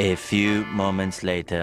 A few moments later.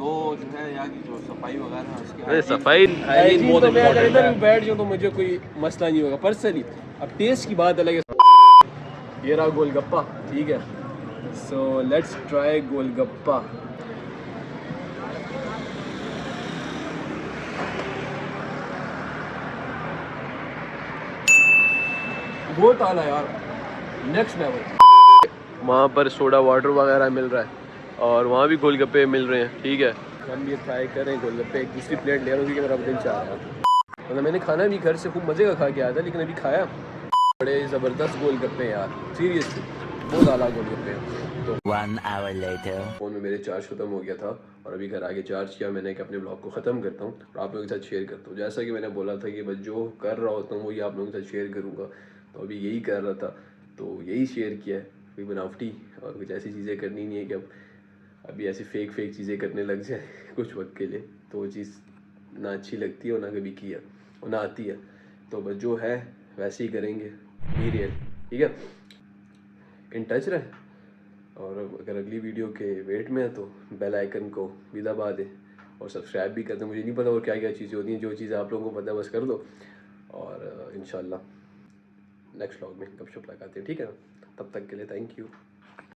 दो जो है यहाँ की जो सफाई वगैरह है उसकी अरे सफाई हाइजीन तो मैं अगर इधर भी बैठ जाऊँ तो मुझे कोई मसला नहीं होगा पर्सनली. अब टेस्ट की बात अलग है. ये रहा गोलगप्पा, ठीक है. So let's try golgappa. बहुत आला यार, नेक्स्ट लेवल. वहाँ पर सोडा वाटर वगैरह मिल रहा है और वहाँ भी गोलगप्पे मिल रहे हैं, ठीक है. हम भी ट्राई करें गोलगप्पे. एक दूसरी प्लेट ले रहा हूँ क्योंकि मेरा दिल चाह रहा है. मतलब मैंने खाना भी घर से खूब मज़े का खा के आया था, लेकिन अभी खाया बड़े ज़बरदस्त गोलगप्पे हैं यार, सीरियसली बहुत आला गोलगप्पे हैं. तो 1 hour later. फ़ोन में मेरे चार्ज ख़त्म हो गया था और अभी घर आके चार्ज किया मैंने कि अपने ब्लॉग को ख़त्म करता हूँ और आप लोगों के साथ शेयर करता हूँ. जैसा कि मैंने बोला था कि बस जो कर रहा होता हूँ वही आप लोगों के साथ शेयर करूँगा, तो अभी यही कर रहा था, तो यही शेयर किया है. कोई बनावटी और कुछ ऐसी चीज़ें करनी नहीं है कि अब अभी ऐसी फेक चीज़ें करने लग जाए कुछ वक्त के लिए, तो वो चीज़ ना अच्छी लगती है और ना कभी किया और ना आती है. तो बस जो है वैसे ही करेंगे, बी रियल, ठीक है. इन टच रहे और अगर अगली वीडियो के वेट में है तो बेल आइकन को भी दबा दें और सब्सक्राइब भी कर दें. मुझे नहीं पता और क्या क्या चीज़ें होती हैं, जो चीज़ आप लोगों को पता है बस कर दो और इंशाल्लाह नेक्स्ट व्लॉग में गपशप लगाते हैं, ठीक है. तब तक के लिए थैंक यू.